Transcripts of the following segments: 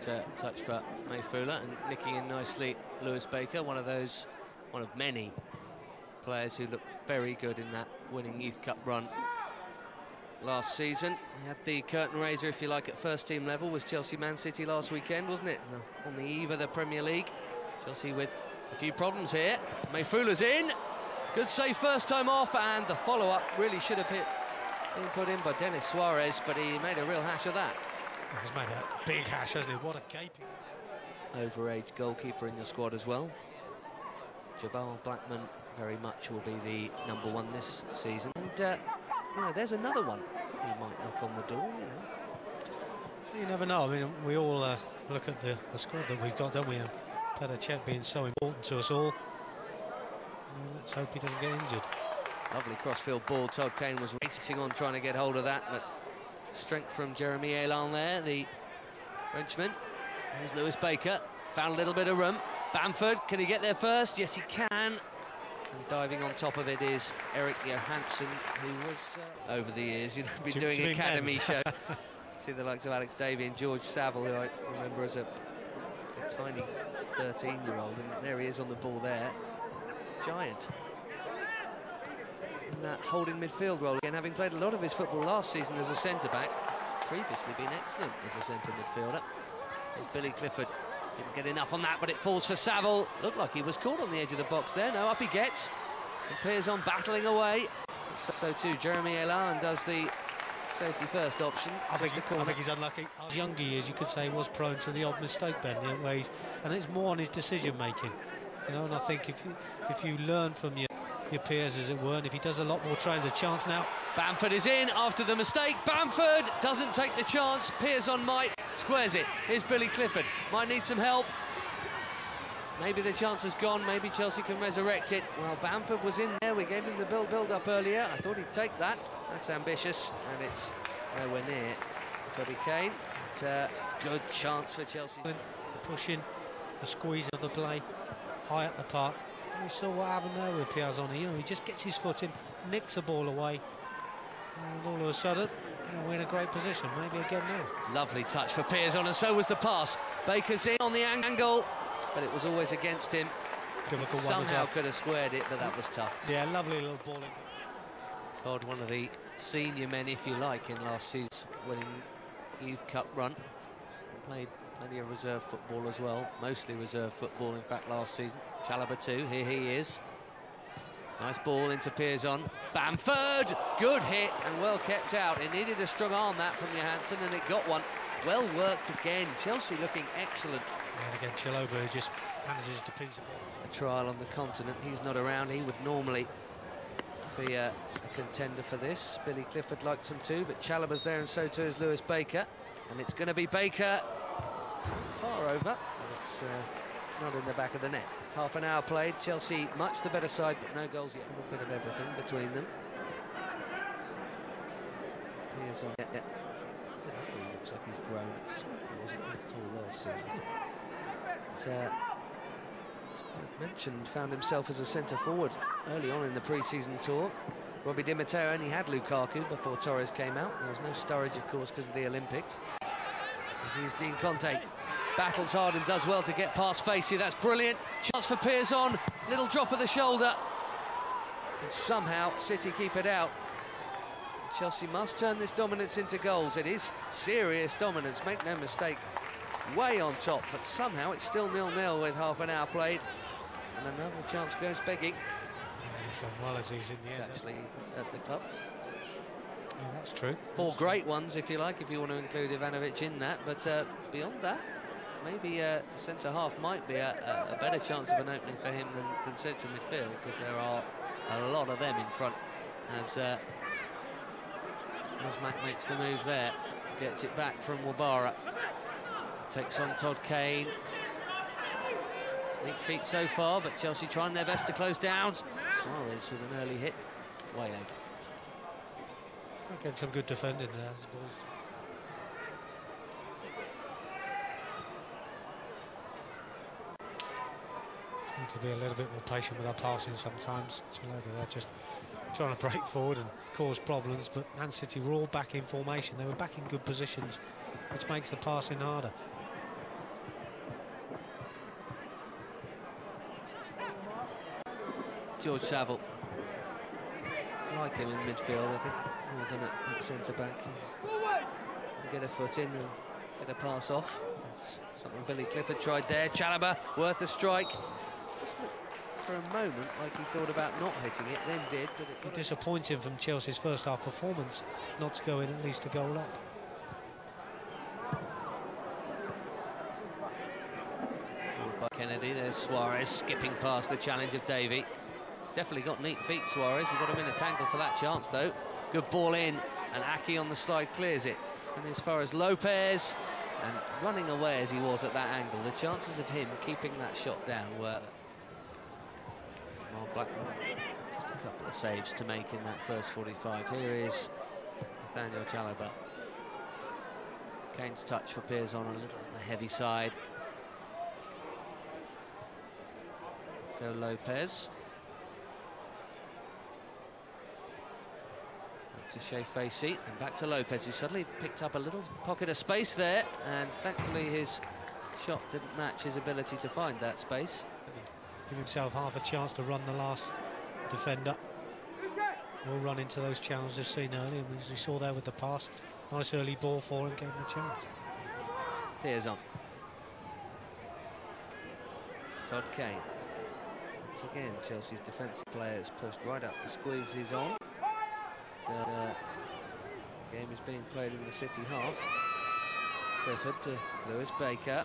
It's a touch for Mayfula, and nicking in nicely Lewis Baker, one of many players who looked very good in that winning Youth Cup run last season. He had the curtain raiser, if you like, at first team level, was Chelsea Man City last weekend, wasn't it? On the eve of the Premier League. Chelsea with a few problems here. Mayfula's in. Good save first time off, and the follow-up really should have been put in by Dennis Suarez, but he made a real hash of that. He's made a big hash, hasn't he? What a gaping. Overage goalkeeper in your squad as well. Jamal Blackman very much will be the #1 this season. And, you know, there's another one who might knock on the door, you know. You never know. I mean, we all look at the squad that we've got, don't we? And Petr Cech being so important to us all. Let's hope he doesn't get injured. Lovely crossfield ball. Todd Kane was racing on trying to get hold of that, but strength from Jeremy Helan there, the Frenchman. Here's Lewis Baker, found a little bit of room. Bamford, can he get there first? Yes, he can. And diving on top of it is Eirik Johansen, who was, over the years, you know, been doing academy shows. See the likes of Alex Davey and George Saville, who I remember as a tiny 13-year-old, and there he is on the ball there. Giant. In that holding midfield role again, having played a lot of his football last season as a centre-back, previously been excellent as a centre midfielder. There's Billy Clifford, didn't get enough on that, but it falls for Saville. Looked like he was caught on the edge of the box there. No, up he gets, and Piazon battling away. So too Jeremy Helan does the safety first option. I think he's unlucky. As young he is, you could say he was prone to the odd mistake, Ben, and it's more on his decision making, you know. And I think if you learn from your peers, as it were, and if he does a lot more training, there's a chance now. Bamford is in after the mistake. Bamford doesn't take the chance. Piazon might, squares it. Here's Billy Clifford, might need some help. Maybe the chance has gone, maybe Chelsea can resurrect it. Well, Bamford was in there, we gave him the build-up earlier. I thought he'd take that. That's ambitious, and it's nowhere near Toby Kane. It's a good chance for Chelsea. The push-in, the squeeze of the play, high up the park. We saw what happened there with Piazon. You know, he just gets his foot in, nicks the ball away, and all of a sudden, you know, we're in a great position. Maybe again now. Lovely touch for Piazon, and so was the pass. Baker's in on the angle, but it was always against him. Difficult Somehow one as well. could have squared it, but that was tough. Yeah, lovely little ball in. Todd, one of the senior men, if you like, in last season's winning Youth Cup run. Played plenty of reserve football as well, mostly reserve football, in fact, last season. Chalobah too, here he is. Nice ball into Piazon. Bamford, good hit and well kept out. It needed a strong arm, that, from Johansen, and it got one. Well worked again. Chelsea looking excellent. And again, Chalobah just manages to piece the ball. A trial on the continent. He's not around. He would normally be a contender for this. Billy Clifford likes him too, but Chalobah's there, and so too is Lewis Baker. And it's going to be Baker far over. It's not in the back of the net. Half an hour played. Chelsea much the better side, but no goals yet. A little bit of everything between them. Piazon, yeah. He looks like he's grown. He wasn't that tall last season. But, as I've mentioned, found himself as a centre forward early on in the pre-season tour. Robbie Di Matteo only had Lukaku before Torres came out. There was no Sturridge, of course, because of the Olympics. Aziz Deen-Conteh battles hard and does well to get past Facey. That's brilliant. Chance for Piazon. Little drop of the shoulder. And somehow City keep it out. Chelsea must turn this dominance into goals. It is serious dominance, make no mistake. Way on top, but somehow it's still 0-0 with half an hour played. And another chance goes begging. Yeah, he's done well as he's in the end. Actually at the club. Yeah, that's true. Four great ones, if you like, if you want to include Ivanovic in that. But beyond that, maybe centre-half might be a better chance of an opening for him than central midfield, because there are a lot of them in front as Mac makes the move there. Gets it back from Wabara. Takes on Todd Kane. Weak feet so far, but Chelsea trying their best to close down. Suarez with an early hit. Way over. Get some good defending there, I suppose. Need to be a little bit more patient with our passing sometimes. Chalobah there just trying to break forward and cause problems, but Man City were all back in formation. They were back in good positions, which makes the passing harder. George Saville. I like him in midfield, I think, more than at centre-back. Get a foot in and get a pass off. That's something Billy Clifford tried there. Chalobah, worth a strike. Just looked for a moment like he thought about not hitting it, then did. But disappointing from Chelsea's first half performance not to go in at least a goal up. By Kennedy, there's Suarez skipping past the challenge of Davey. Definitely got neat feet, Suarez. He got him in a tangle for that chance, though. Good ball in, and Aki on the slide clears it. And as far as Lopes, and running away as he was at that angle, the chances of him keeping that shot down were... Jamal Blackman, just a couple of saves to make in that first 45. Here is Nathaniel Chalobah. Kane's touch for Piazon a little on the heavy side. Go Lopes. To Shay Facey and back to Lopes, who suddenly picked up a little pocket of space there, and thankfully his shot didn't match his ability to find that space. Give himself half a chance to run the last defender. We'll run into those channels we've seen earlier, as we saw there with the pass. Nice early ball for him, gave him a chance. Piazon. Todd Kane. Once again, Chelsea's defensive players pushed right up. The squeeze is on. Game is being played in the City half. Clifford to Lewis Baker,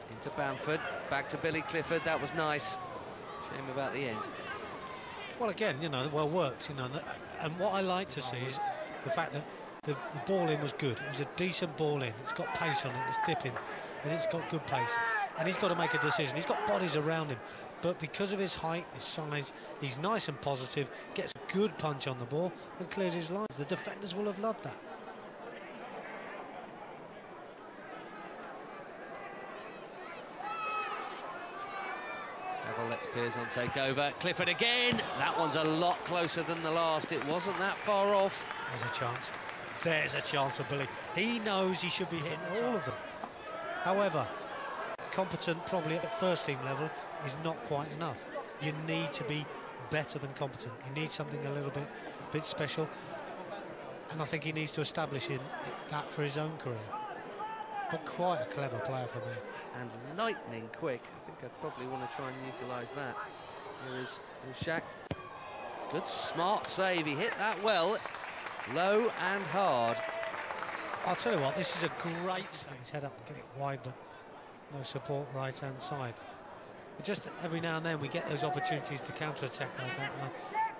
into Bamford, back to Billy Clifford. That was nice. Shame about the end. Well, again, you know, well worked, you know, and what I like to see is the fact that the ball in was good. It was a decent ball in. It's got pace on it. It's dipping, and it's got good pace. And he's got to make a decision. He's got bodies around him, but because of his height, his size, he's nice and positive, gets a good punch on the ball and clears his lines. The defenders will have loved that. Saville lets Piazon take over. Clifford again. That one's a lot closer than the last. It wasn't that far off. There's a chance. There's a chance for Billy. He knows he should be hitting all of them. However, competent probably at first team level is not quite enough. You need to be better than competent. You need something a little bit special, and I think he needs to establish that for his own career. But quite a clever player for me. And lightning quick. I think I'd probably want to try and utilise that. Here is Shaq. Good smart save. He hit that well, low and hard. I'll tell you what, this is a great save. His head up and get it wide, but no support right hand side. But just every now and then we get those opportunities to counter-attack like that, and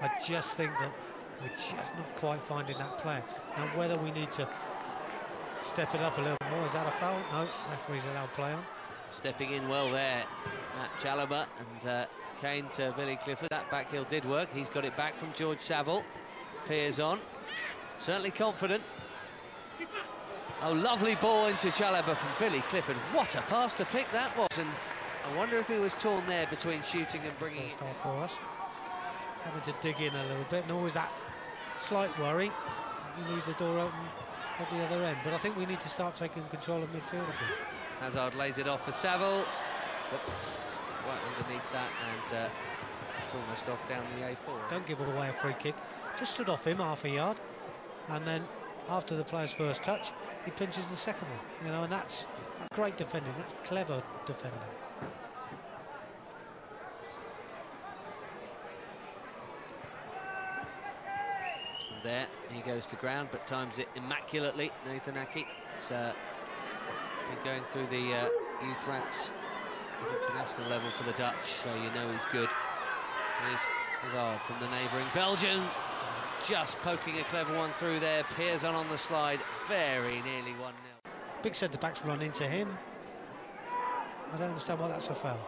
I just think that we're just not quite finding that player. Now, whether we need to step it up a little more, is that a foul? No, referee's allowed play on. Stepping in well there, Matt Chalobah, and Kane to Billy Clifford. That back heel did work. He's got it back from George Saville. Piazon, certainly confident. Oh, lovely ball into Chalobah from Billy Clifford. What a pass to pick that was, and I wonder if he was torn there between shooting and bringing it off for us. Having to dig in a little bit, and always that slight worry that you leave the door open at the other end. But I think we need to start taking control of midfield again. Hazard lays it off for Saville. Whoops, right underneath that, and it's almost off down the A4. Don't give away a free kick. Just stood off him half a yard, and then after the player's first touch, he pinches the second one. You know, and that's great defending. That's clever defending. And there he goes to ground, but times it immaculately. Nathan Aki. He's been going through the youth ranks at international level for the Dutch, so you know he's good. Here's Hazard from the neighbouring Belgium. Just poking a clever one through there. Piazon on the slide, very nearly 1-0. Big centre-backs run into him. I don't understand why that's a foul.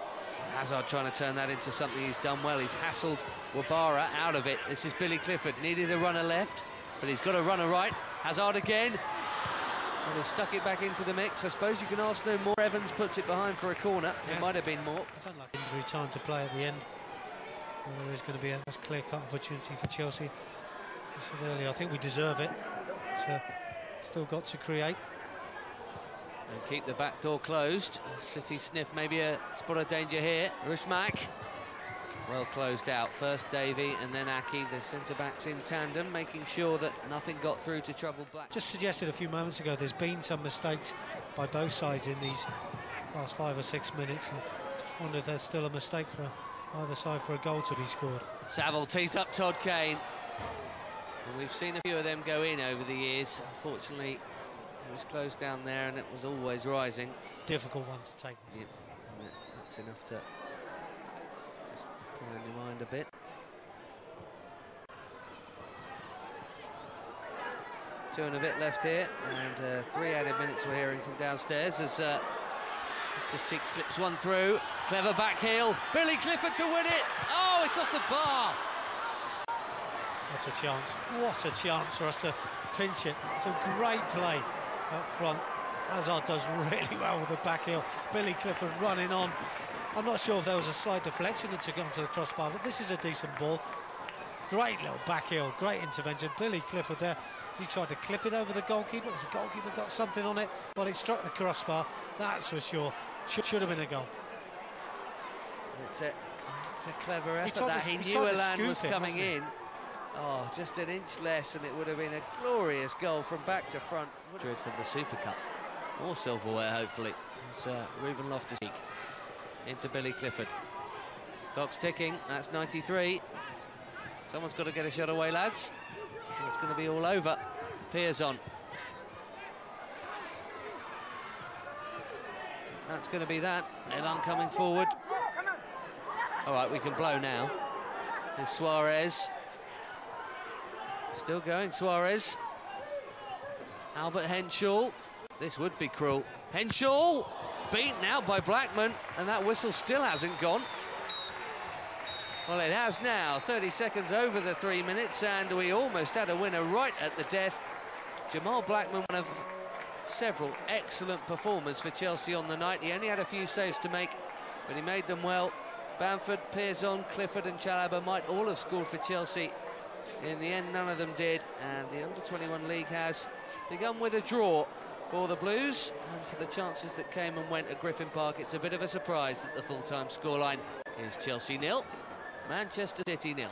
Hazard trying to turn that into something he's done well. He's hassled Wabara out of it. This is Billy Clifford. Needed a runner left, but he's got a runner right. Hazard again. And he's stuck it back into the mix. I suppose you can ask no more. Evans puts it behind for a corner. Yes. It might have been more. It's unlike injury time to play at the end. Well, there is going to be a clear-cut opportunity for Chelsea. I said earlier, I think we deserve it. Still got to create. And keep the back door closed. City sniff maybe a spot of danger here. Rushmak. well closed out. First Davey and then Aki, the centre-backs in tandem, making sure that nothing got through to trouble Black. Just suggested a few moments ago there's been some mistakes by both sides in these last 5 or 6 minutes. And just wonder if there's still a mistake for either side for a goal to be scored. Saville tees up Todd Kane. And we've seen a few of them go in over the years. Unfortunately, it was closed down there and it was always rising. Difficult one to take. Yep. That's enough to just put in your mind a bit. Two and a bit left here, and 3 added minutes we're hearing from downstairs as Loftus-Cheek slips one through. Clever back heel. Billy Clifford to win it. Oh, it's off the bar. What a chance. What a chance for us to pinch it. It's a great play up front. Hazard does really well with the back heel. Billy Clifford running on. I'm not sure if there was a slight deflection that took onto the crossbar, but this is a decent ball. Great little back heel, great intervention. Billy Clifford there. He tried to clip it over the goalkeeper. The goalkeeper got something on it. Well, it struck the crossbar, that's for sure. Should have been a goal. It's a clever effort that he knew Helan was coming in. Oh, just an inch less and it would have been a glorious goal from back to front. From the Super Cup. More silverware, hopefully. It's Ruben Loftus-Cheek into Billy Clifford. Clock's ticking, that's 93. Someone's got to get a shot away, lads. It's going to be all over. Piazon. That's going to be that. Helan coming forward. All right, we can blow now. There's Suarez. Still going, Suarez. Albert Henshall. This would be cruel. Henshall beaten out by Blackman, and that whistle still hasn't gone. Well, it has now. 30 seconds over the 3 minutes, and we almost had a winner right at the death. Jamal Blackman, one of several excellent performers for Chelsea on the night. He only had a few saves to make, but he made them well. Bamford, Piazon, Clifford and Chalobah might all have scored for Chelsea. In the end, none of them did, and the Under-21 league has begun with a draw for the Blues. And for the chances that came and went at Griffin Park, it's a bit of a surprise that the full-time scoreline is Chelsea 0, Manchester City 0.